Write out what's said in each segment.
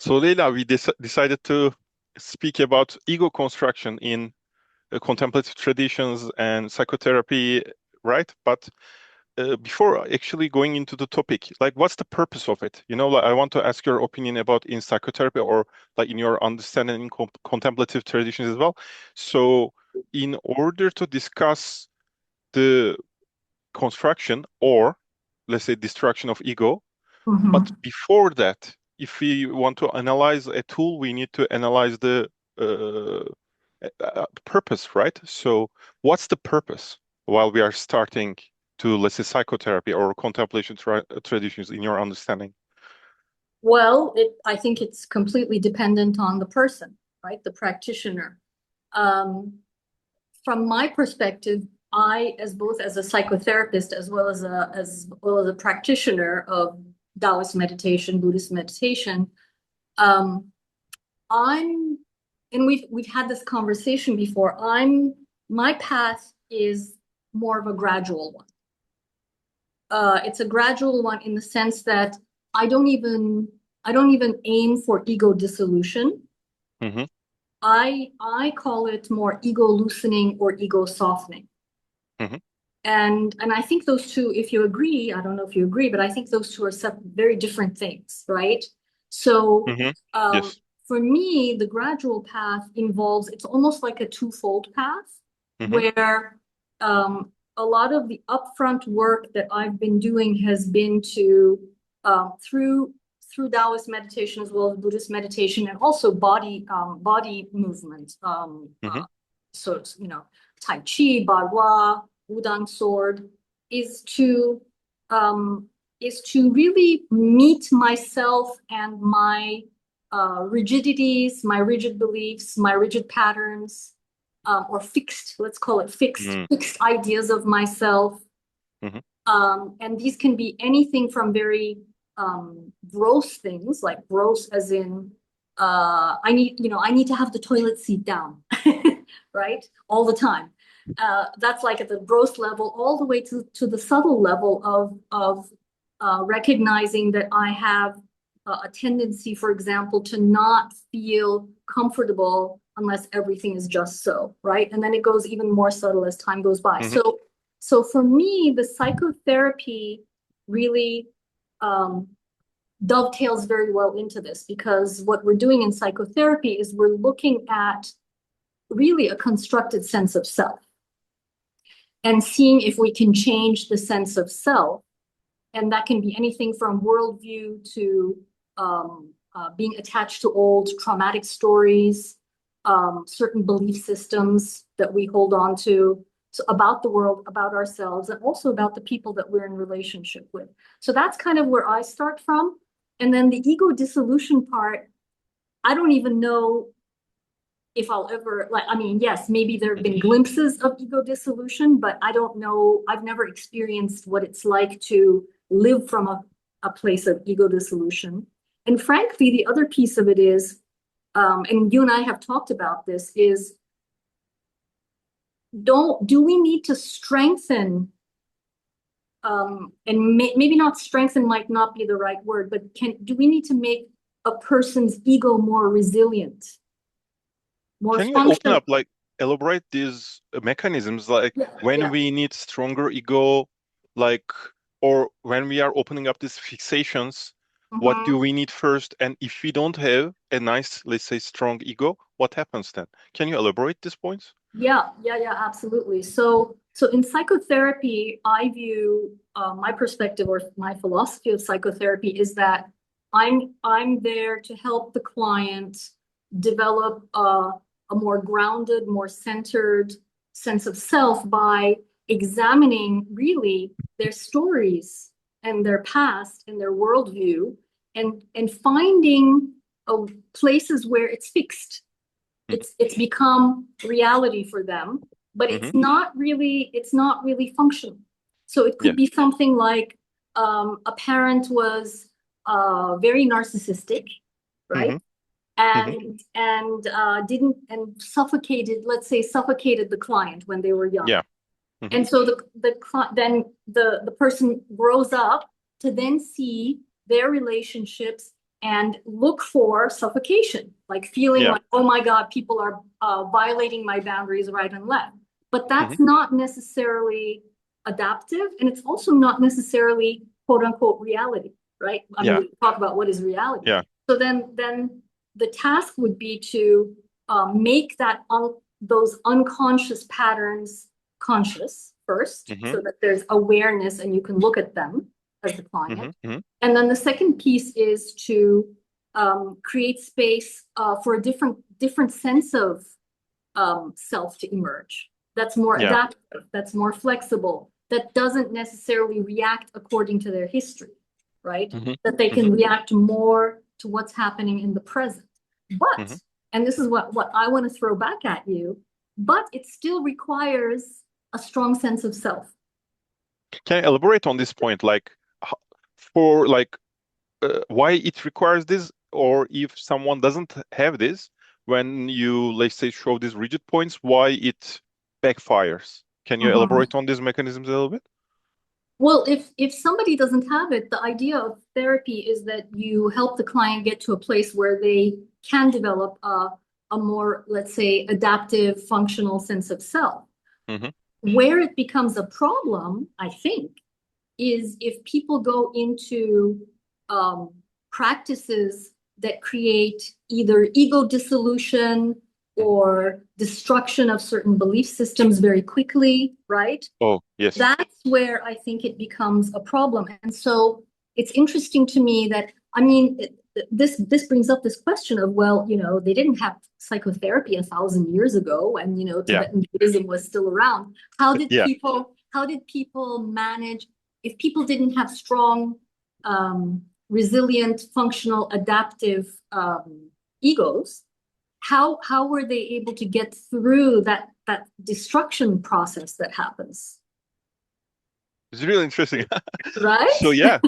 So, Leyla, we decided to speak about ego construction in contemplative traditions and psychotherapy, right? But before actually going into the topic, like, what's the purpose of it? Like, I want to ask your opinion about in psychotherapy or like in your understanding in contemplative traditions as well. So, in order to discuss the construction or let's say destruction of ego, but Mhm. before that, if we want to analyze a tool, we need to analyze the uh, purpose, right? So, what's the purpose while we are starting to, let's say, psychotherapy or contemplation traditions in your understanding? Well, I think it's completely dependent on the person, right? The practitioner. Um, from my perspective, as both as a psychotherapist as well as a practitioner of Taoist meditation, Buddhist meditation, um, I'm, and we've had this conversation before. My path is more of a gradual one. It's a gradual one in the sense that I don't even I don't even aim for ego dissolution. Hmm. I call it more ego loosening or ego softening. Hmm. And I think those two, if you agree, I don't know if you agree, but I think those two are very different things, right? So Hmm. um, Yes. for me, the gradual path involves, it's almost like a twofold path Hmm. where a lot of the upfront work that I've been doing has been to through Taoist meditation as well as Buddhist meditation and also body movement. Hmm. So it's, Tai Chi, Barwa, Wudang sword is to um, is to really meet myself and my rigidities, my rigid beliefs, my rigid patterns, or fixed, let's call it Hmm. fixed ideas of myself. Hmm. And these can be anything from very gross things, like gross as in I need to have the toilet seat down, right? All the time. That's like at the gross level, all the way to the subtle level of recognizing that I have a tendency, for example, to not feel comfortable unless everything is just so, right? And then it goes even more subtle as time goes by. Hmm. So for me, the psychotherapy really um, dovetails very well into this because what we're doing in psychotherapy is we're looking at really a constructed sense of self and seeing if we can change the sense of self. And that can be anything from worldview to being attached to old traumatic stories, certain belief systems that we hold on to, so about the world, about ourselves, and also about the people that we're in relationship with. So that's kind of where I start from. And then the ego dissolution part, I don't even know if I'll ever, like, I mean, yes, maybe there have been glimpses of ego dissolution, but I don't know. I've never experienced what it's like to live from a place of ego dissolution. And frankly, the other piece of it is, and you and I have talked about this, is do we need to strengthen, and maybe not strengthen might not be the right word, but do we need to make a person's ego more resilient, more Can you open functional? up, like, elaborate these mechanisms, like Yeah, when yeah. we need stronger ego, like, or when we are opening up these fixations, what do Mhm. we need first? And if we don't have a nice, let's say, strong ego, what happens then? Can you elaborate these points? Yeah, absolutely. So in psychotherapy, I view my perspective or my philosophy of psychotherapy is that I'm there to help the client develop a more grounded, more centered sense of self by examining really their stories and their past and their worldview and finding places where it's fixed, it's become reality for them, but Mm-hmm. it's not really functional. So it Yeah. could be something like a parent was very narcissistic, right? Mm-hmm. Mm-hmm. And didn't and suffocated, let's say suffocated the client when they were young. Yeah. Mm-hmm. And so then the person grows up to then see their relationships and look for suffocation, like feeling Yeah. like, oh my God, people are violating my boundaries right and left. But Mm-hmm. that's not necessarily adaptive, and it's also not necessarily quote unquote reality, right? I mean, Yeah. we talk about what is reality. Yeah. So then the task would be to make those unconscious patterns conscious first, Mm-hmm. so that there's awareness and you can look at them as the Mm-hmm. client. Mm-hmm. And then the second piece is to create space for a different sense of self to emerge. That's more Yeah. adaptive, that's more flexible, that doesn't necessarily react according to their history, right? Mm-hmm. That they Mm-hmm. can react more to what's happening in the present. But, Mm-hmm. and this is what I want to throw back at you, but it still requires a strong sense of self. Can I elaborate on this point? Like, for like, why it requires this, or if someone doesn't have this, when you, let's say, show these rigid points, why it backfires? Can you Mhm. elaborate on these mechanisms a little bit? Well, if somebody doesn't have it, the idea of therapy is that you help the client get to a place where they can develop a more, let's say, adaptive, functional sense of self. Mm-hmm. Where it becomes a problem, I think, is if people go into um, practices that create either ego dissolution Mm-hmm. or destruction of certain belief systems very quickly, right? Oh, yes. That's where I think it becomes a problem. And so it's interesting to me that, I mean, this brings up this question of, well, they didn't have psychotherapy 1,000 years ago, and Yeah. Tibetan Buddhism was still around. Yeah. How did people manage if people didn't have strong, resilient, functional, adaptive egos? How were they able to get through that destruction process that happens? It's really interesting. Right? So yeah,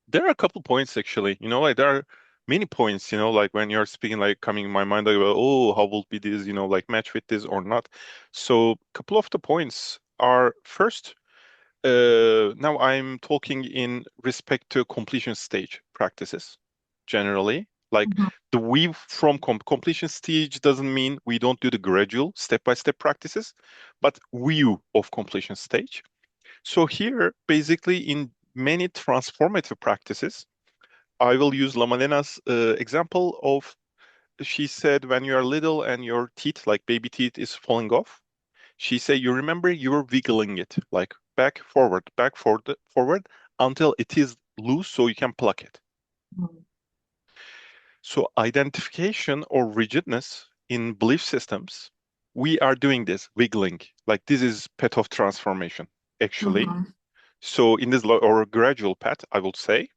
there are a couple points actually. Like there are many points, like when you're speaking, like coming in my mind, like, well, oh, how will be this, like match with this or not. So a couple of the points are first, now I'm talking in respect to completion stage practices generally. Like Mhm. the weave from completion stage doesn't mean we don't do the gradual step-by-step practices, but view of completion stage. So here, basically, in many transformative practices, I will use Lamalena's example of, she said, when you are little and your teeth, like baby teeth, is falling off, she said, you remember you're wiggling it, like back, forward, forward, until it is loose so you can pluck it. So identification or rigidness in belief systems, we are doing this, wiggling. Like this is path of transformation, actually. Mhm. So in this or gradual path, I would say,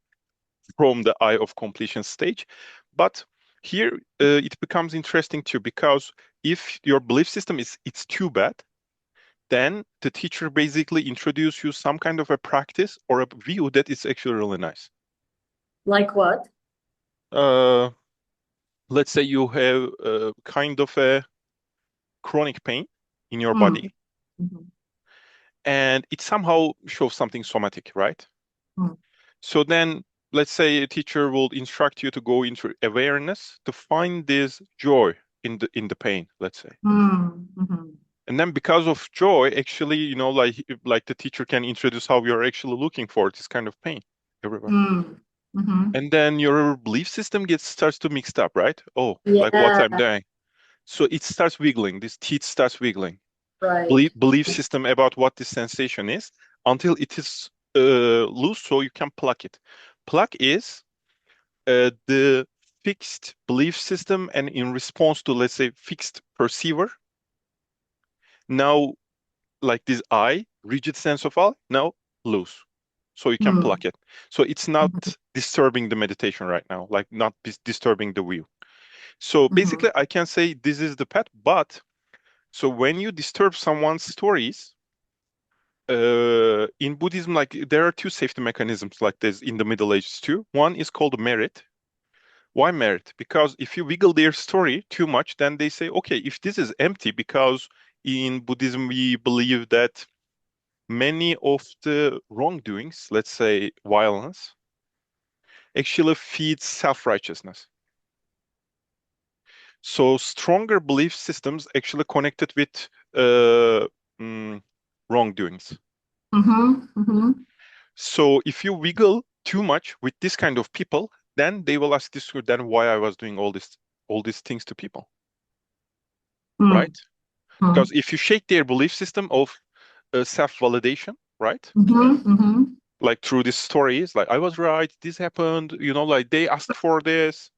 from the eye of completion stage. But here it becomes interesting too, because if your belief system is it's too bad, then the teacher basically introduce you some kind of a practice or a view that is actually really nice. Like what? Uh, let's say you have kind of a chronic pain in your Mm. body, Mhm. and it somehow shows something somatic, right? Mm. So then, let's say a teacher will instruct you to go into awareness to find this joy in the pain, let's say. Mm. Mhm. And then because of joy, actually, like the teacher can introduce how you're actually looking for this kind of pain everywhere. Mm. Mhm. And then your belief system starts to mixed up, right? Oh, like what Yeah, I'm doing. So it starts wiggling, this teeth starts wiggling. right. Belief system about what this sensation is until it is loose so you can pluck it. Pluck is the fixed belief system, and in response to, let's say, fixed perceiver, now like this I, rigid sense of I, now loose. So you can Mm. pluck it. So it's not Mhm. disturbing the meditation right now, like not disturbing the view. So Mhm. basically, I can say this is the path, but so when you disturb someone's stories, in Buddhism, like there are two safety mechanisms like this in the Middle Ages too. One is called merit. Why merit? Because if you wiggle their story too much, then they say, okay, if this is empty, because in Buddhism we believe that many of the wrongdoings, let's say violence, actually feeds self-righteousness. So stronger belief systems actually connected with wrongdoings. So if you wiggle too much with this kind of people, then they will ask this, then why I was doing all these things to people, right? Because if you shake their belief system of self-validation, right? Like through these stories, like I was right, this happened, like they asked for this,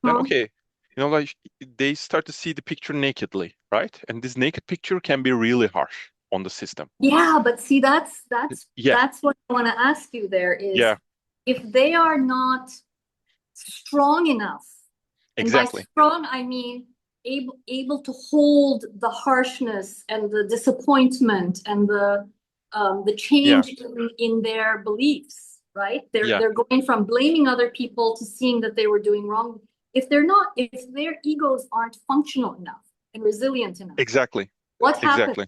then okay, like they start to see the picture nakedly, right? And this naked picture can be really harsh on the system. Yeah, but see, that's Yeah, what I want to ask you there is yeah, if they are not strong enough, and by exactly. strong I mean able to hold the harshness and the disappointment and the Yeah, change in their beliefs, right? yeah, They're going from blaming other people to seeing that they were doing wrong. If their egos aren't functional enough and resilient enough, exactly, what happens? exactly.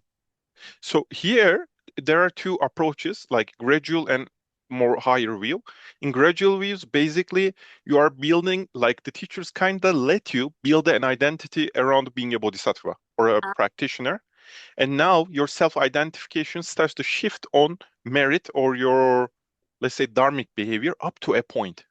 So here there are two approaches, like gradual and more higher view. In gradual views, basically you are building, like the teachers kind of let you build an identity around being a bodhisattva or a practitioner. And now your self-identification starts to shift on merit or your, let's say, dharmic behavior up to a point.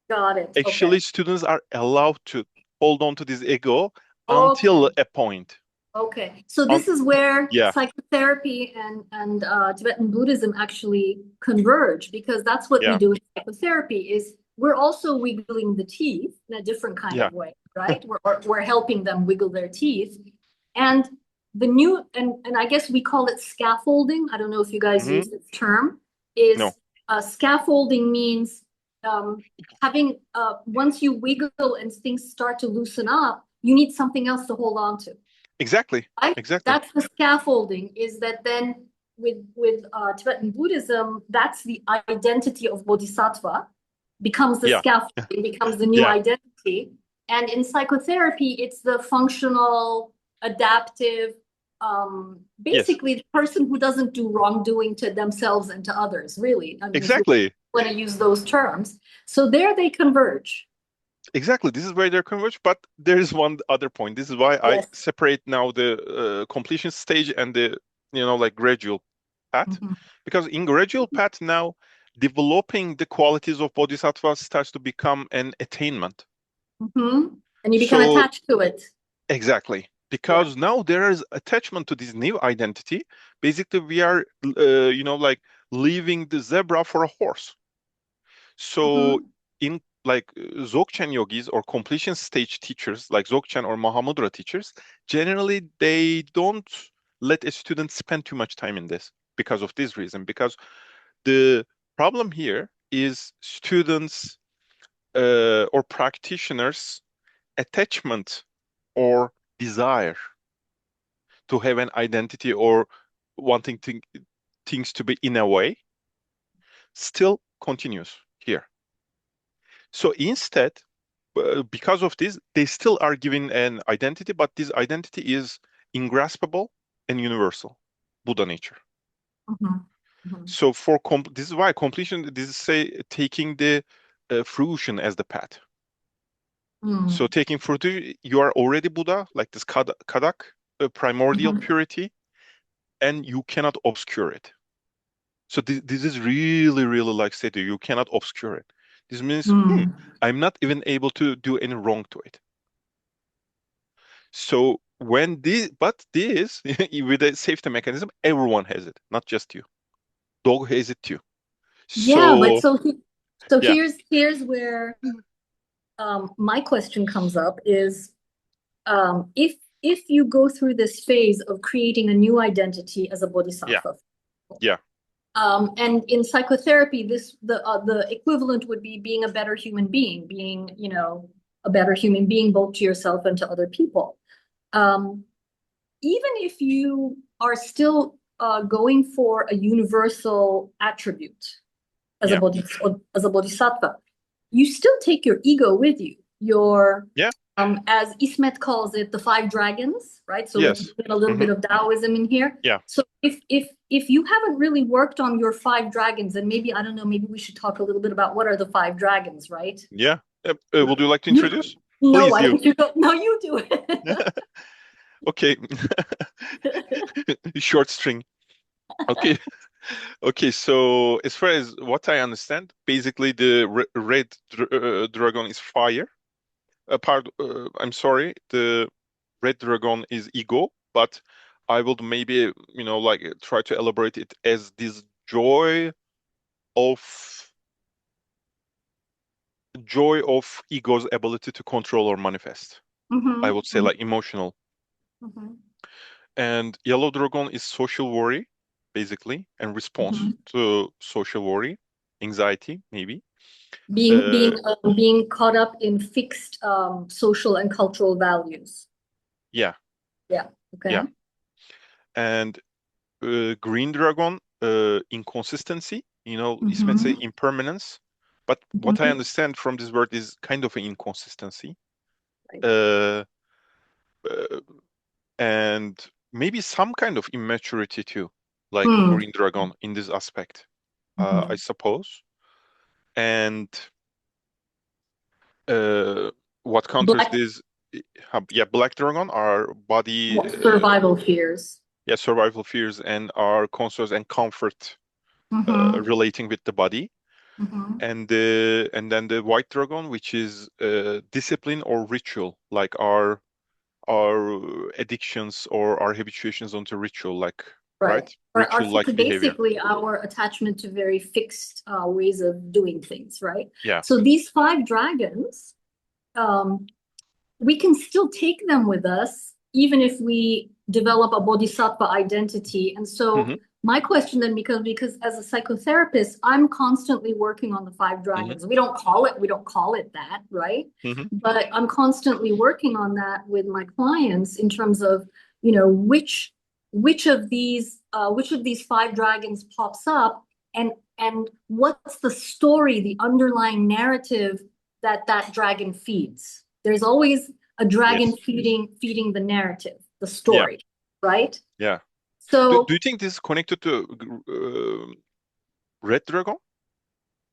Got it. Okay. Actually, students are allowed to hold on to this ego until Okay. a point. Okay. So Un this is where yeah, psychotherapy and Tibetan Buddhism actually converge, because that's what we yeah, do in psychotherapy is we're also wiggling the teeth in a different kind yeah. of way, right? We're helping them wiggle their teeth. And the new and I guess we call it scaffolding. I don't know if you guys Hmm. use this term, No, is scaffolding means having once you wiggle and things start to loosen up, you need something else to hold on to. exactly, Right? exactly. That's the scaffolding, is that then with Tibetan Buddhism, that's the identity of bodhisattva, becomes the Yeah, scaffolding, becomes the new yeah, identity. And in psychotherapy, it's the functional, adaptive, yes, basically the person who doesn't do wrongdoing to themselves and to others, really. I mean, if you exactly, want to use those terms. So there they converge. exactly. This is where they're converged, but there is one other point. This is why I Yes. separate now the completion stage and the, like gradual path. Mhm. Because in gradual path now, developing the qualities of bodhisattva starts to become an attainment. Mhm. And you become So attached to it. exactly, Yeah. because now there is attachment to this new identity. Basically, we are, like leaving the zebra for a horse. So Mhm. in like Dzogchen yogis or completion stage teachers, like Dzogchen or Mahamudra teachers, generally they don't let a student spend too much time in this because of this reason. Because the problem here is students or practitioners' attachment or desire to have an identity or wanting things to be in a way still continues here. So instead, because of this, they still are given an identity, but this identity is ingraspable and universal, Buddha nature. Mhm. Mhm. So this is why completion, this is say taking the fruition as the path. So Mm. taking fruition, you are already Buddha, like this kadak, primordial Mhm. purity, and you cannot obscure it. So this is really, really like say you cannot obscure it. This means, Mm. I'm not even able to do any wrong to it. So but this with a safety mechanism, everyone has it, not just you. Dog has it too. Yeah, but So so yeah, here's where my question comes up is if you go through this phase of creating a new identity as a yeah, bodhisattva, yeah, and in psychotherapy, the equivalent would be being a better human being, being, a better human being both to yourself and to other people. Um, Even if you are still going for a universal attribute as a yeah, bodhisattva, you still take your ego with you. your Yeah. as Ismet calls it, the five dragons, right? So we Yes. put a little bit of Taoism in here. Yeah. So if you haven't really worked on your five dragons, and maybe I don't know, maybe we should talk a little bit about what are the five dragons, right? Yeah. Would you like to You introduce? no, Please, why you. don't you go? No, you do it. Okay. Short string. Okay. Okay. So as far as what I understand, basically the red dragon is fire. I'm sorry, the red dragon is ego, but I would maybe, like try to elaborate it as this of joy of ego's ability to control or manifest. I would say like emotional. And yellow dragon is social worry, basically, and response to social worry, anxiety, maybe. Being caught up in fixed social and cultural values. Yeah. Yeah. Okay. Yeah. And green dragon, inconsistency, Ismet say impermanence. But what I understand from this word is kind of an inconsistency. Right. Uh, uh, and maybe some kind of immaturity too, like green dragon in this aspect, I suppose. And what counters Black this? Yeah, black dragon are body, survival fears. yeah, survival fears and are concerns and comfort relating with the body. And then the white dragon, which is discipline or ritual, like our addictions or our habituations onto ritual, like Right. right, Our ritual like behavior. basically our attachment to very fixed ways of doing things, right? Yeah. So these five dragons, we can still take them with us, even if we develop a bodhisattva identity. And so my question then because as a psychotherapist, I'm constantly working on the five dragons. We don't call it that, right? But I'm constantly working on that with my clients in terms of, which of these five dragons pops up and what's the story, the underlying narrative that dragon feeds. There's always a dragon Yes. feeding the narrative, the Yeah. story, right? Yeah. So Do you think this is connected to red dragon?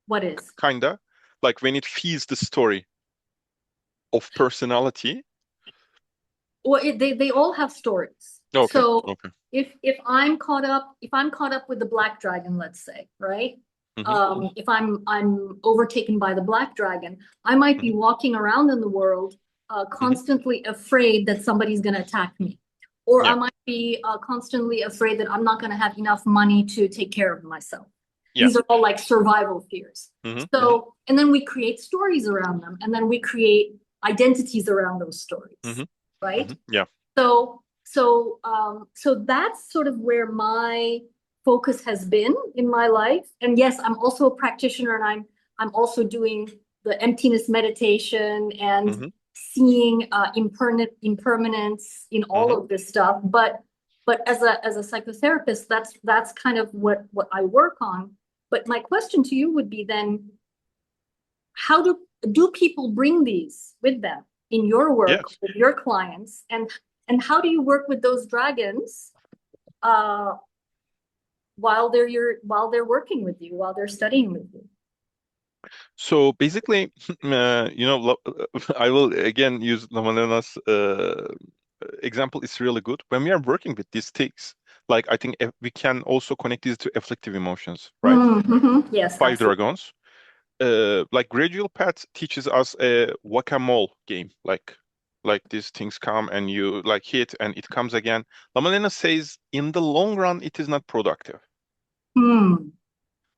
what is? Kinda, like when it feeds the story of personality. Well, they all have stories. Okay. So Okay. if I'm caught up with the black dragon, let's say, right? If I'm overtaken by the black dragon, I might be walking around in the world constantly afraid that somebody's going to attack me. Or I Yeah. might be constantly afraid that I'm not going to have enough money to take care of myself. Yeah. These are all like survival fears. So, and then we create stories around them, and then we create identities around those stories, right? Yeah. So that's sort of where my focus has been in my life. And yes, I'm also a practitioner, and I'm also doing the emptiness meditation and seeing impermanence in all of this stuff. But as a psychotherapist, that's kind of what I work on. But my question to you would be then, how do people bring these with them in your work with your clients, and how do you work with those dragons while they're working with you, while they're studying with you? So basically, I will again use Lamalena's example. Is really good when we are working with these things. Like I think we can also connect these to afflictive emotions, right? Yes, Five absolutely. dragons. Like gradual path teaches us a whack-a-mole game. Like these things come and you like hit and it comes again. Lamalena says in the long run it is not productive.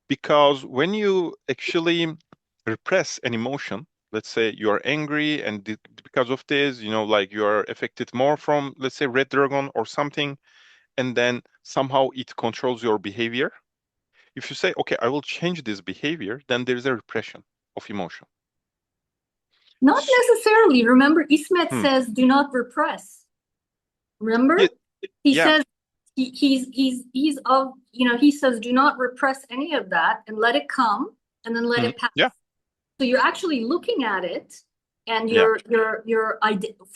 Because when you actually repress an emotion, let's say you are angry and because of this, like you are affected more from, let's say, red dragon or something, and then somehow it controls your behavior. If you say, okay, I will change this behavior, then there's a repression of emotion. Not necessarily. Remember, Ismet says, do not repress. Remember? He says, he's of, he says, do not repress any of that and let it come and then let it pass. Yeah. So you're actually looking at it and Yeah.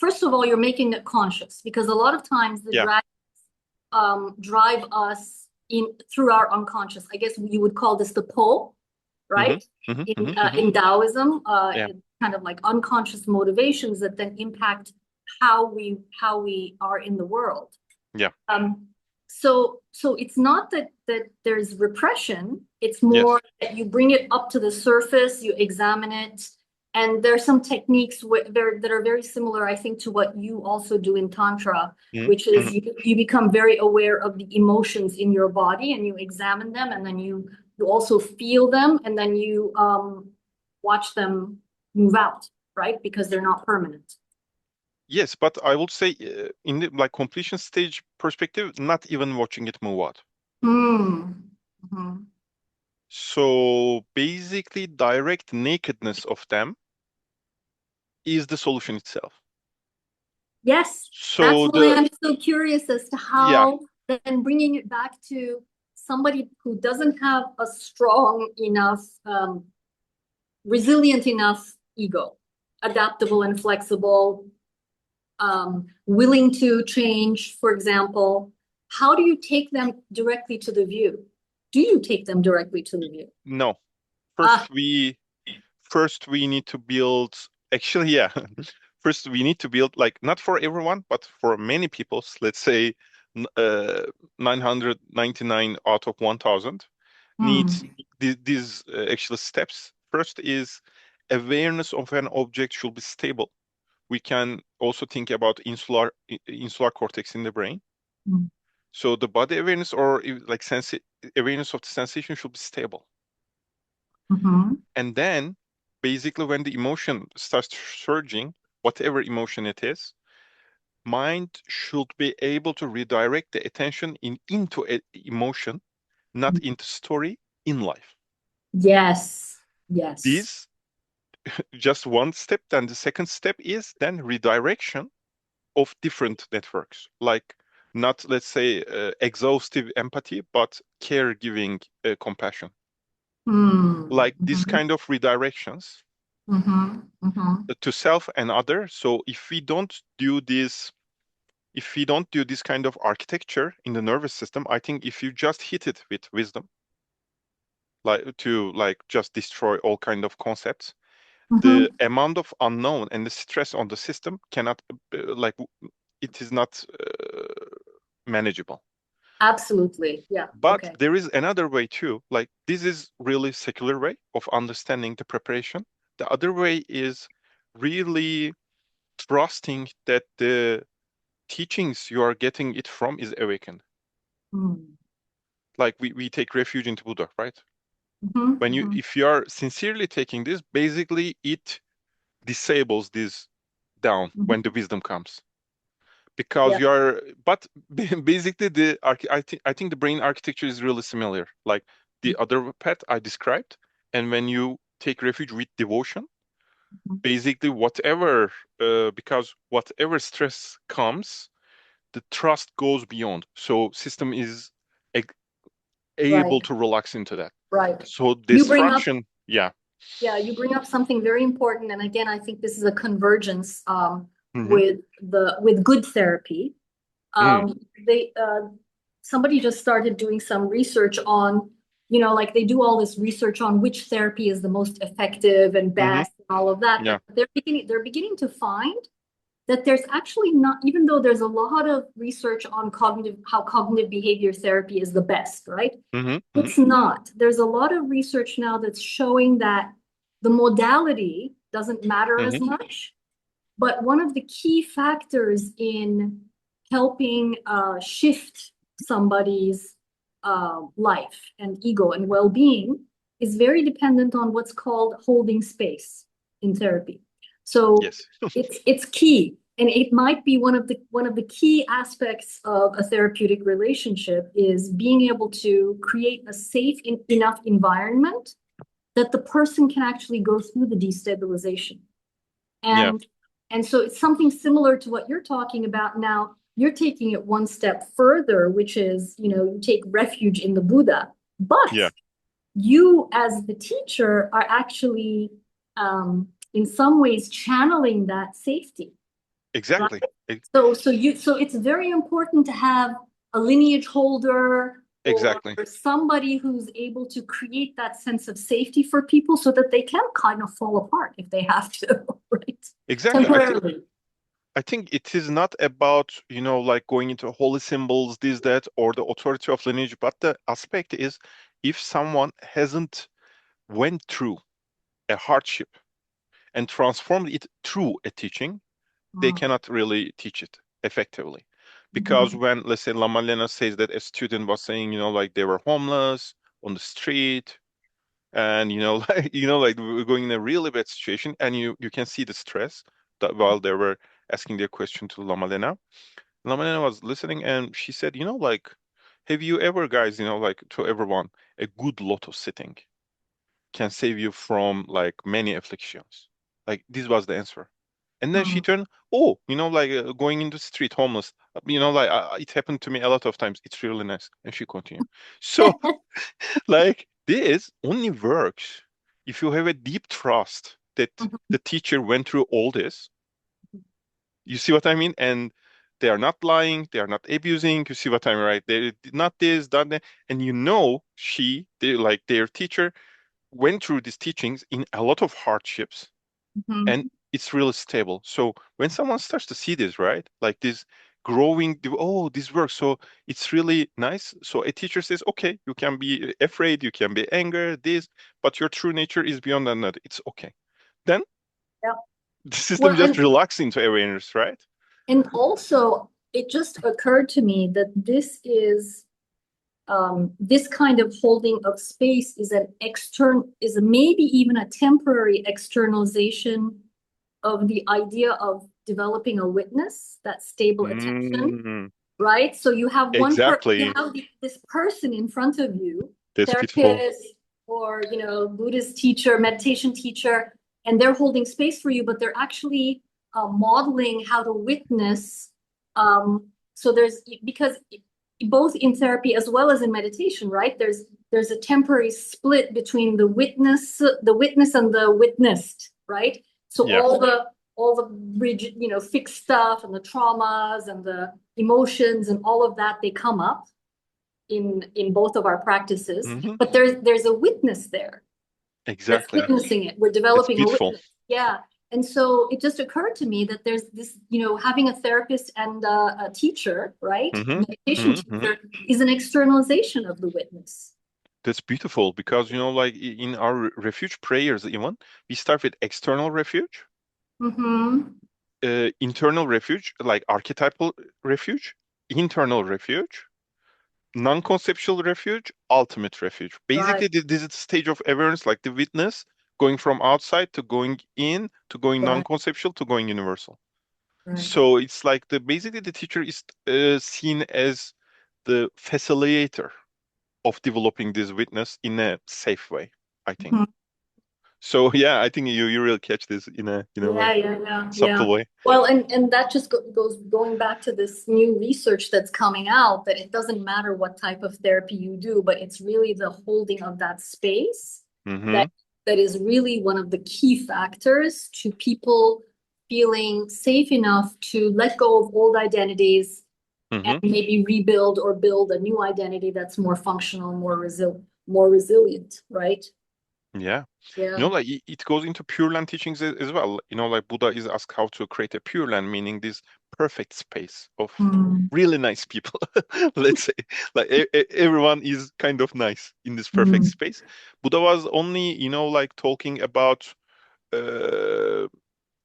first of all, you're making it conscious, because a lot of times the Yeah. drive us in through our unconscious. I guess you would call this the pull, right? In Taoism, Yeah. it's kind of like unconscious motivations that then impact how we are in the world. Yeah. So it's not that there's repression. It's more that you bring it up to the surface, you examine it, and there's some techniques that are very similar, I think, to what you also do in Tantra, which is you become very aware of the emotions in your body, and you examine them, and then you also feel them, and then you watch them move out, right? Because they're not permanent. Yes, but I would say in the like completion stage perspective, not even watching it move out. So basically, direct nakedness of them is the solution itself. Yes, that's So why I'm so curious as to yeah, how then bringing it back to somebody who doesn't have a strong enough, resilient enough ego, adaptable and flexible, willing to change, for example, how do you take them directly to the view? Do you take them directly to the view? no. First we need to build, actually, yeah. First we need to build, like, not for everyone, but for many people, let's say 999 out of 1000 needs these actual steps. First is awareness of an object should be stable. We can also think about insular cortex in the brain. So the body awareness, or like awareness of the sensation, should be stable. And then basically when the emotion starts surging, whatever emotion it is, mind should be able to redirect the attention into emotion, not into story in life. Yes. Yes. This just one step. Then the second step is then redirection of different networks, like not, let's say, exhaustive empathy, but caregiving compassion. Like this kind of redirections to self and other. So if we don't do this kind of architecture in the nervous system, I think if you just hit it with wisdom, like just destroy all kind of concepts, the amount of unknown and the stress on the system cannot, it is not manageable. Absolutely. Yeah. But Okay. there is another way too. Like, this is really secular way of understanding the preparation. The other way is really trusting that the teachings you are getting it from is awakened. Like we take refuge into Buddha, right? If you are sincerely taking this, basically it disables this down when the wisdom comes. Because you are, but basically I think the brain architecture is really similar. Like the other path I described, and when you take refuge with devotion, basically because whatever stress comes, the trust goes beyond. So system is able to relax into that. Right. So You bring up, destruction, yeah. Yeah, you bring up something very important. And again, I think this is a convergence with good therapy. Somebody just started doing some research on, like they do all this research on which therapy is the most effective and best and all of that. Yeah. But they're beginning to find that there's actually not, even though there's a lot of research on how cognitive behavior therapy is the best, right? It's not. There's a lot of research now that's showing that the modality doesn't matter as much, but one of the key factors in helping shift somebody's life and ego and well-being is very dependent on what's called holding space in therapy. So it's key, and it might be one of the key aspects of a therapeutic relationship is being able to create a safe enough environment that the person can actually go through the destabilization. And so it's something similar to what you're talking about now. You're taking it one step further, which is, you take refuge in the Buddha, but you as the teacher are actually in some ways channeling that safety. Exactly. Right? So it's very important to have a lineage holder or Exactly. somebody who's able to create that sense of safety for people so that they can kind of fall apart if they have to, right? Exactly. Temporarily. I think it is not about, like going into holy symbols, this, that, or the authority of lineage, but the aspect is if someone hasn't went through a hardship and transformed it through a teaching, they Mm. cannot really teach it effectively. Because Mhm. when, let's say, Lama Lena says that a student was saying, like they were homeless on the street, and like we were going in a really bad situation, and you can see the stress that while they were asking their question to Lama Lena. Lama Lena was listening, and she said, like, have you ever, guys, like to everyone, a good lot of sitting can save you from like many afflictions. Like this was the answer. And then she Mm. turned, oh, like going into the street homeless. Like it happened to me a lot of times. It's really nice. And she continued. So like this only works if you have a deep trust that the teacher went through all this. You see what I mean? And they are not lying, they are not abusing. You see what I mean, right? They did not this, done that, and like their teacher went through these teachings in a lot of hardships, and Mhm. it's really stable. So when someone starts to see this, right, like this growing, oh, this works. So it's really nice. So a teacher says, okay, you can be afraid, you can be angry, this, but your true nature is beyond that. It's okay. Then Yeah. the system Well, just relaxes into awareness, right? and also it just occurred to me that this kind of holding of space is maybe even a temporary externalization of the idea of developing a witness, that stable attention, Mm, right? So you exactly. have this person in front of you, That's beautiful. therapist or Buddhist teacher, meditation teacher, and they're holding space for you, but they're actually modeling how to witness. So because both in therapy as well as in meditation, right? There's a temporary split between the witness and the witnessed, right? So Yeah. all the rigid, fixed stuff and the traumas and the emotions and all of that, they come up in both of our practices. Hmm. But there's a witness there that's Exactly. witnessing it. We're That's developing a beautiful. witness. Yeah. And so it just occurred to me that there's this, having a therapist and a teacher, right? Hmm. Meditation Hmm. teacher is an externalization of the witness. That's beautiful because, like in our refuge prayers, even we start with external refuge, Mm-hmm. internal refuge, like archetypal refuge, internal refuge, non-conceptual refuge, ultimate refuge. Right, Basically, this is the stage of awareness, like the witness going from outside to going in, to going right, non-conceptual to going universal. right. So it's like basically the teacher is seen as the facilitator of developing this witness in a safe way, I think. Mhm. So yeah, I think you really catch this in a Yeah, like yeah, yeah, yeah. subtle way. Well, and that just goes going back to this new research that's coming out that it doesn't matter what type of therapy you do, but it's really the holding of that space Mm-hmm. that that is really one of the key factors to people feeling safe enough to let go of old identities and Mm-hmm. maybe rebuild or build a new identity that's more functional, more resilient, right? Yeah. Yeah. Like it goes into Pure Land teachings as well. Like Buddha is asked how to create a Pure Land, meaning this perfect space of Mm, really nice people. Let's say, like everyone is kind of nice in this perfect mm, space. Buddha was only, like talking about uh,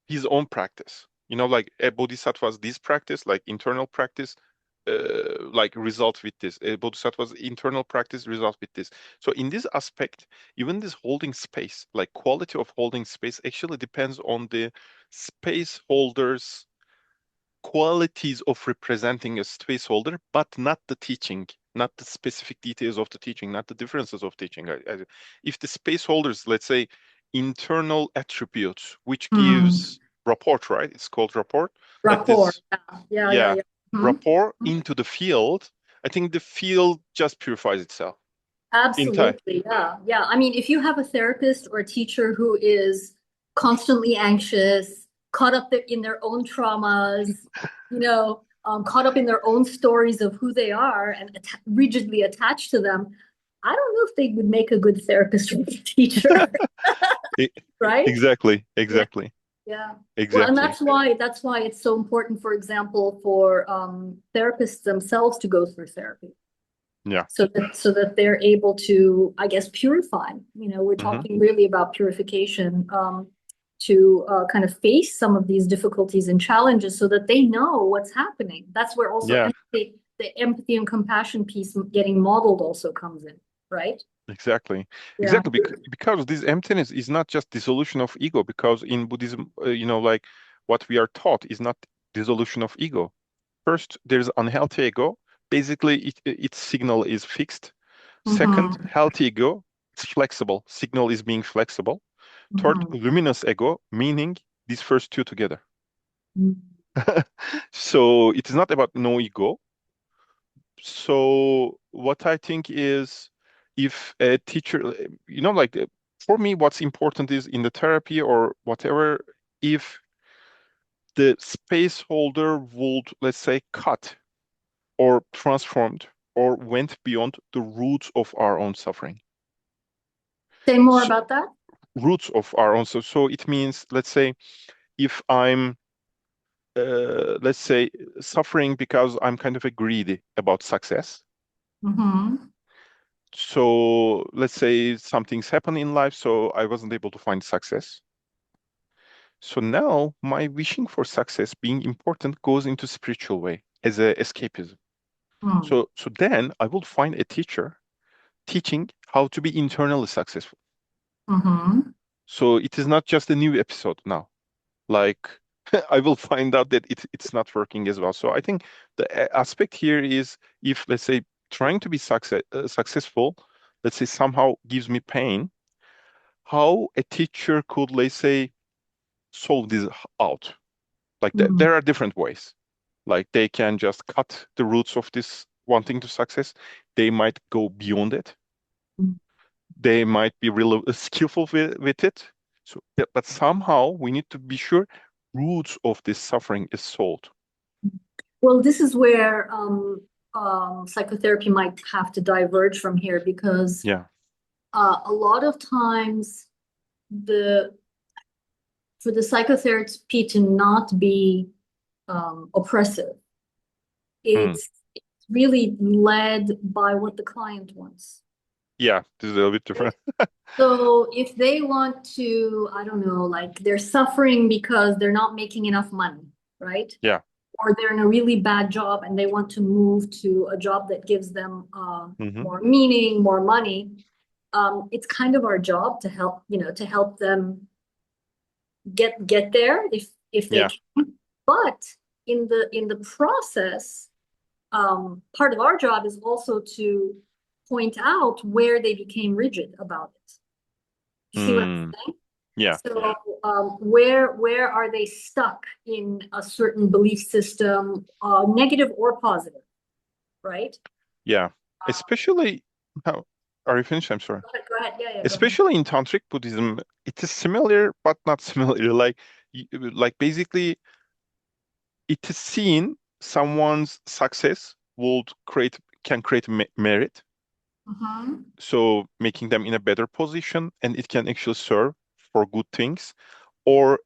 his own practice. Like a bodhisattva's this practice, like internal practice, like result with this. A bodhisattva's internal practice result with this. So in this aspect, even this holding space, like quality of holding space, actually depends on the space holder's qualities of representing a space holder, but not the teaching, not the specific details of the teaching, not the differences of teaching. If the space holders, let's say, internal attributes, which mm. gives rapport, right? It's called rapport, like Rapport. this, Yeah, yeah, yeah, yeah, yeah. Mhm. rapport into the field. I think the field just purifies itself in time. Absolutely. Yeah. Yeah. I mean, if you have a therapist or a teacher who is constantly anxious, caught up in their own traumas, caught up in their own stories of who they are and rigidly attached to them, I don't know if they would make a good therapist or teacher, E- right? Exactly, Yeah, exactly, yeah. Well, and exactly. that's why it's so important, for example, for therapists themselves to go through therapy Yeah. so that they're able to, I guess, purify. We're Hmm. talking really about purification, to kind of face some of these difficulties and challenges so that they know what's happening. That's where also Yeah, the empathy and compassion piece getting modeled also comes in, right? exactly. Yeah. Exactly. Because this emptiness is not just dissolution of ego, because in Buddhism, like what we are taught is not dissolution of ego. First, there's unhealthy ego. Basically, its signal is fixed. Second, Mm-hmm. healthy ego, it's flexible. Signal is being flexible. Third, Mm-hmm. luminous ego, meaning these first two together. So it is not about no ego. So what I think is if a teacher, like for me, what's important is in the therapy or whatever, if the space holder would, let's say, cut or transformed or went beyond the roots of our own suffering. Say more So, about that. roots of our own. So it means, let's say, if I'm, let's say, suffering because I'm kind of a greedy about success. Mm-hmm. So let's say something's happened in life, so I wasn't able to find success. So now my wishing for success being important goes into spiritual way as a escapism. So then I will find a teacher teaching how to be internally successful. Mm-hmm. So it is not just a new episode now. Like I will find out that it's not working as well. So I think the aspect here is if let's say trying to be successful, let's say somehow gives me pain, how a teacher could, let's say, solve this out. Like Mm-hmm. there are different ways. Like they can just cut the roots of this wanting to success. They might go beyond it. They might be really skillful with it. So, but somehow we need to be sure roots of this suffering is solved. Well, this is where psychotherapy might have to diverge from here because Yeah. a lot of times the for the psychotherapy to not be oppressive, Mm. it's really led by what the client wants. Yeah, this is a little bit Right? different. So if they want to, I don't know, like they're suffering because they're not making enough money, right? Yeah. Or they're in a really bad job and they want to move to a job that gives them Hmm. more meaning, more money. It's kind of our job to help, to help them get there if they Yeah. can. But in the process, part of our job is also to point out where they became rigid about it. You see what Mm. I'm saying? Yeah. So, where are they stuck in a certain belief system, negative or positive, right? Yeah. Especially how are you finished? I'm sorry. Go ahead. Yeah, yeah, go ahead. Especially in tantric Buddhism, it is similar but not similar. Like basically, it is seen someone's success would create can create merit, Mm-hmm. so making them in a better position, and it can actually serve for good things. Or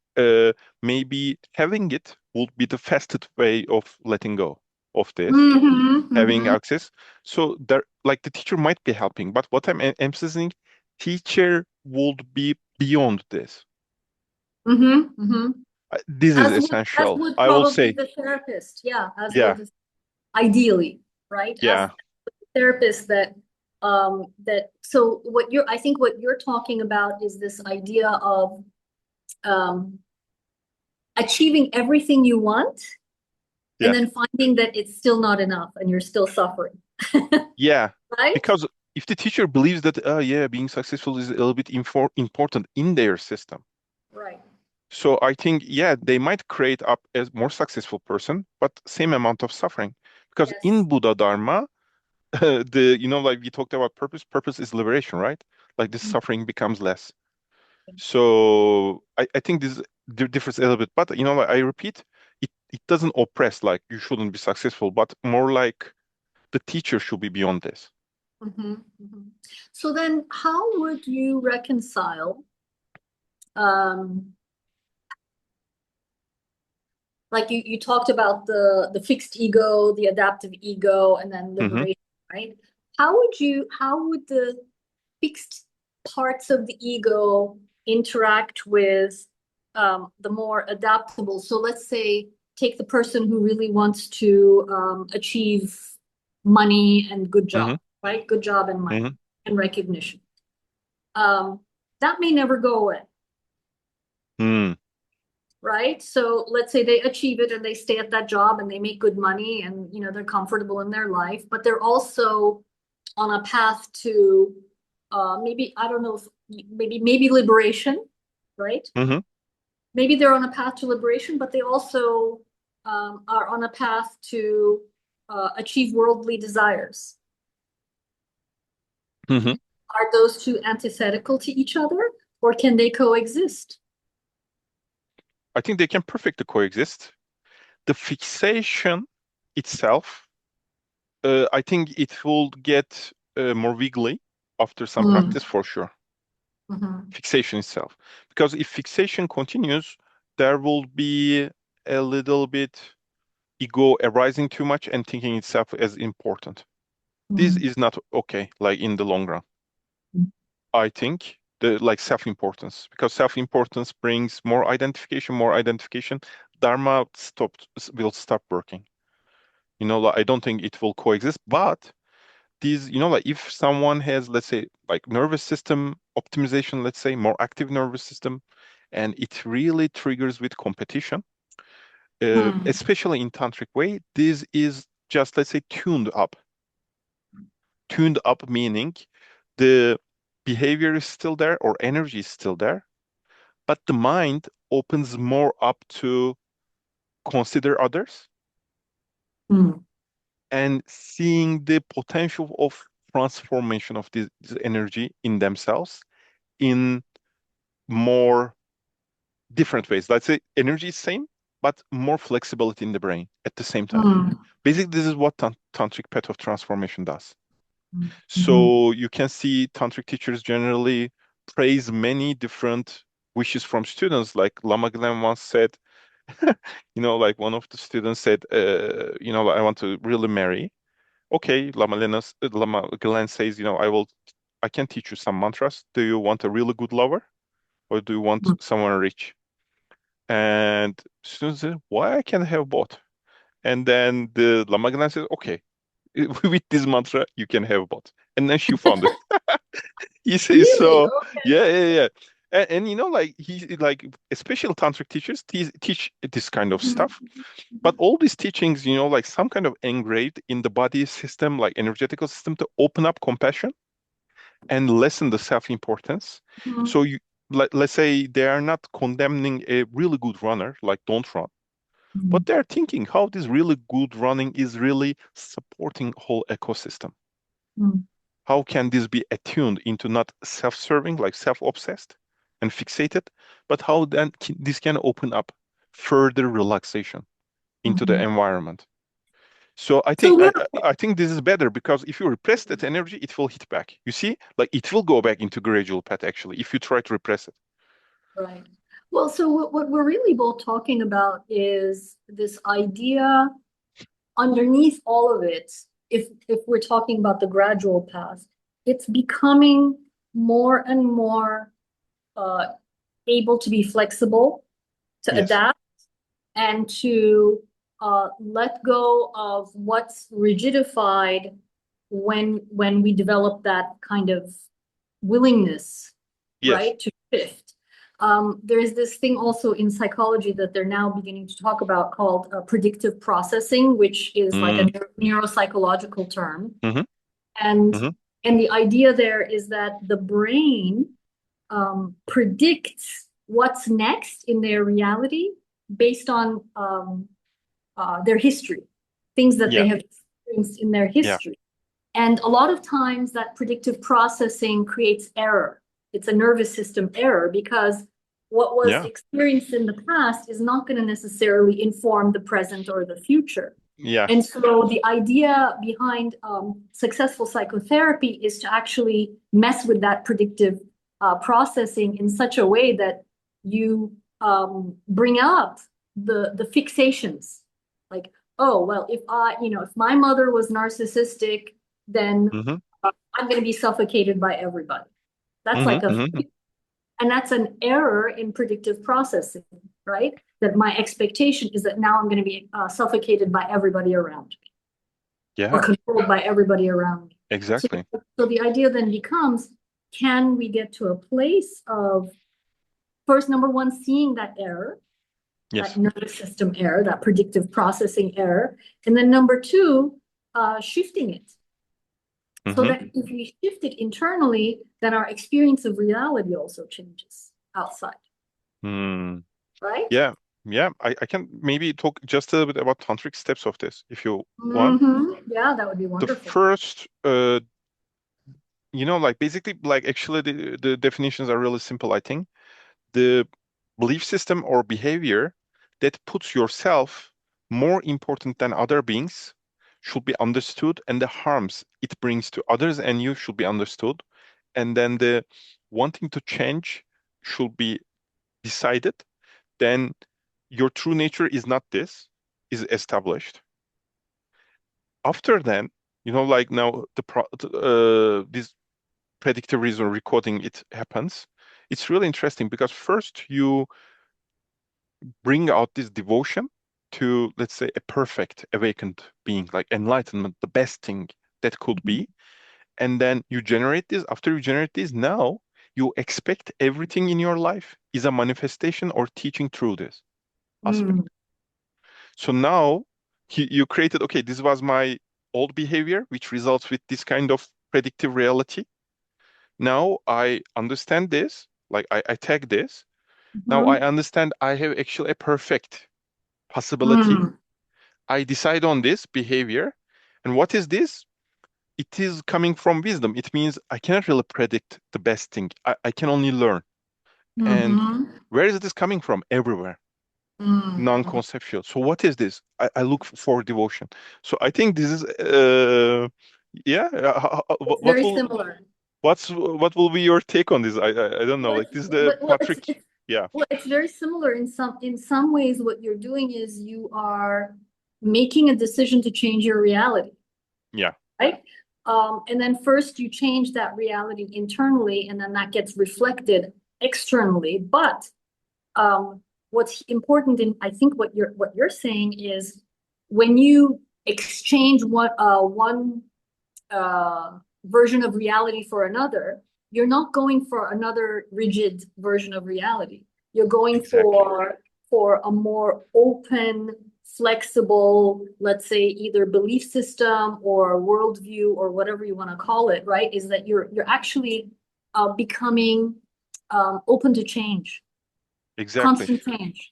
maybe having it would be the fastest way of letting go of this, Mm-hmm. having Mm-hmm. access. So there, like the teacher might be helping, but what I'm emphasizing, teacher would be beyond this. Mm-hmm. Mm-hmm. This is As essential. would I will probably say, the therapist. Yeah, as yeah, would ideally, right? As yeah, the therapist that so I think what you're talking about is this idea of um achieving everything you want and yeah, then finding that it's still not enough and you're still suffering. yeah. Right? Because if the teacher believes that, yeah, being successful is a little bit important in their system, Right. so I think, yeah, they might create up a more successful person, but same amount of suffering. Because Yes. in Buddha Dharma, like we talked about purpose, purpose is liberation, right? Like this suffering becomes less. So I think this differs a little bit, but like, I repeat, it doesn't oppress like you shouldn't be successful, but more like the teacher should be beyond this. Mhm, mhm. So then how would you reconcile um like you talked about the fixed ego, the adaptive ego, and then Hmm. liberation, right? How would the fixed parts of the ego interact with the more adaptable? So let's say take the person who really wants to achieve money and good Hmm. job, right? Good job and money Hmm. and recognition. Um, that may never go away, Hmm. right? So let's say they achieve it and they stay at that job and they make good money and they're comfortable in their life, but they're also on a path to maybe I don't know if maybe liberation, right? Hmm. Maybe they're on a path to liberation, but they also are on a path to achieve worldly desires. Hmm. Are those two antithetical to each other, or can they coexist? I think they can perfectly coexist. The fixation itself, I think it will get more wiggly after some Mm, practice for sure. mhm, Fixation itself, because if fixation continues, there will be a little bit ego arising too much and thinking itself as important. This mm, is not okay, like in the long run. I think the like self-importance, because self-importance brings more identification, Dharma will stop working. Like, I don't think it will coexist, but these, like if someone has, let's say, like nervous system optimization, let's say more active nervous system, and it really triggers with competition, mm, especially in tantric way, this is just, let's say, tuned up. Tuned up meaning the behavior is still there or energy is still there, but the mind opens more up to consider others mm, and seeing the potential of transformation of this energy in themselves in more different ways. Let's say energy is same, but more flexibility in the brain at the same time. mm, Basically, this is what tantric path of transformation does. mm, mhm, So you can see tantric teachers generally praise many different wishes from students. Like Lama Glen once said, like one of the students said, I want to really marry. Okay, Lama Glen says, I can teach you some mantras. Do you want a really good lover or do you want mm. someone rich? And students said, why I can't have both? And then the Lama Glen says, okay, with this mantra, you can have both. And then she found it. He says Really? so. Yeah, yeah, yeah. And like he like special tantric teachers teach this kind of Mhm, stuff. But all these teachings, like some kind of engraved in the body system, like energetical system, to open up compassion and lessen the self-importance. mhm, So let's say they are not condemning a really good runner, like don't run, but mhm, they're thinking how this really good running is really supporting whole ecosystem. mhm, How can this be attuned into not self-serving, like self-obsessed and fixated, but how then this can open up further relaxation into the mhm. environment. So I So think I, we're I I think this is better because if you repress that energy, it will hit back. You see, like it will go back into gradual path actually if you try to repress it. right. Well, so what we're really both talking about is this idea underneath all of it, if we're talking about the gradual path, it's becoming more and more uh, able to be flexible, to Yes. adapt, and to let go of what's rigidified when we develop that kind of willingness, Yes. right, to shift. There is this thing also in psychology that they're now beginning to talk about called predictive processing, which is like a Mm. neuropsychological term. Hmm. And Hmm. and the idea there is that the brain predicts what's next in their reality based on their history, things that they Yeah. have experienced in their Yeah. history. And a lot of times that predictive processing creates error it's a nervous system error, because what was Yeah. experienced in the past is not going to necessarily inform the present or the future. Yeah. And so the idea behind successful psychotherapy is to actually mess with that predictive processing in such a way that you bring up the fixations. Like, oh, well, if my mother was narcissistic, then Mm-hmm. I'm going to be suffocated by everybody. That's Mm-hmm. like a, Mm-hmm. and that's an error in predictive processing, right? That my expectation is that now I'm going to be suffocated by everybody around me, or Yeah, controlled by everybody around me. So, exactly. so the idea then becomes, can we get to a place of, first, number one, seeing that error, that Yes. nervous system error, that predictive processing error, and then number two, shifting it. So Mm-hmm. that if we shift it internally, then our experience of reality also changes outside, Mm. right? Yeah. Yeah. I can maybe talk just a little bit about tantric steps of this if you want. Yeah, that would be The wonderful. first, like basically, like actually the definitions are really simple, I think. The belief system or behavior that puts yourself more important than other beings should be understood, and the harms it brings to others and you should be understood. And then the wanting to change should be decided. Then your true nature is not this, is established. After then, like now this predictive reason recording it happens. It's really interesting because first you bring out this devotion to, let's say, a perfect awakened being, like enlightenment, the best thing that could be. And then you generate this. After you generate this, now you expect everything in your life is a manifestation or teaching through this aspect. Mm. So now you created, okay, this was my old behavior, which results with this kind of predictive reality. Now I understand this, like I tag this. Now I Mhm. understand I have actually a perfect possibility. Mm. I decide on this behavior. And what is this? It is coming from wisdom. It means I cannot really predict the best thing. I can only learn. And Mhm. where is this coming from? Everywhere. Mm. Non-conceptual. So what is this? I look for devotion. So I think this is yeah. It's What very will similar. what will be your take on this? I don't know. Well, Like this is the Patrick. Yeah. it's very similar in some ways. What you're doing is you are making a decision to change your reality, Yeah. right? And then first you change that reality internally, and then that gets reflected externally. But what's important in, I think, what you're saying is, when you exchange one version of reality for another, you're not going for another rigid version of reality. You're going Exactly. for a more open, flexible, let's say, either belief system or worldview or whatever you want to call it, right? Is that you're actually becoming open to change, Exactly.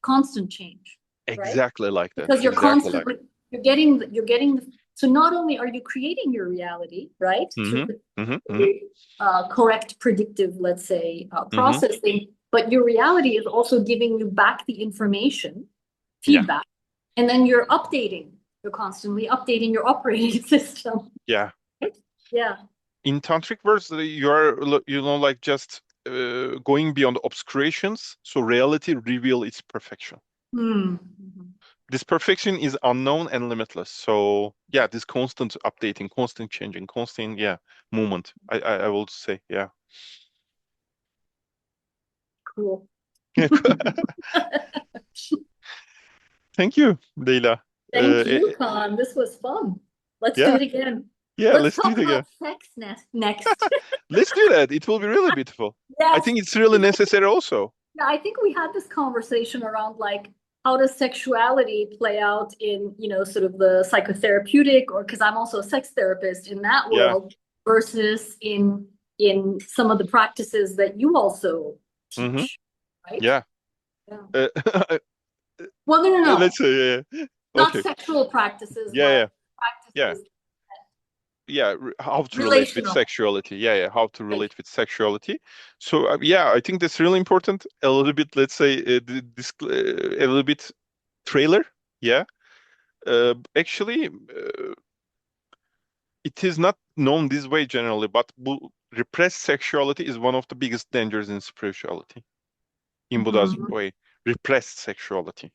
constant change, right? Exactly like that. Because Exactly like. you're getting so not only are you creating your reality, right, Mm-hmm. through Mm-hmm. Mm-hmm. the correct predictive, let's say, Mm-hmm. processing, but your reality is also giving you back the information, Yeah. feedback, and then you're constantly updating your operating system. Yeah. Yeah. In tantric verse, you are, like just going beyond obscurations, so reality reveal its perfection. Hmm. This perfection is unknown and limitless. So yeah, this constant updating, constant changing, constant, yeah, movement. I will say, yeah. Cool. Thank you, Leyla. Thank you, Khan. This was fun. Let's do Yeah, it again. yeah, Let's let's do talk it again. about sex next. Let's do that. It will be really beautiful. I Yes. think it's really necessary also. Yeah, I think we had this conversation around, like, how does sexuality play out in, sort of the psychotherapeutic, or because I'm also a sex therapist in that Yeah. world, versus in some of the practices that you also Mm-hmm. teach, right? Yeah. Yeah. Uh, Well, no. let's say, yeah. Not Okay. sexual practices, Yeah, yeah, but yeah. practices. how to relate with Relational. sexuality. How to Right. relate with sexuality. So I think that's really important. A little bit, let's say, a little bit trailer. Yeah. Actually, it is not known this way generally, but repressed sexuality is one of the biggest dangers in spirituality, in Buddha's Mhm. way. Repressed sexuality.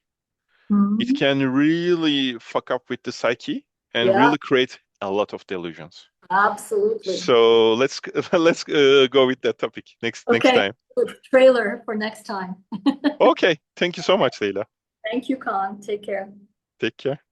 It Mhm. can really fuck up with the psyche and Yeah, really create a lot of delusions. absolutely. So let's go with that topic next Okay, time. good trailer for next time. Okay, thank you so much, Leila. Thank you, Khan. Take care. Take care.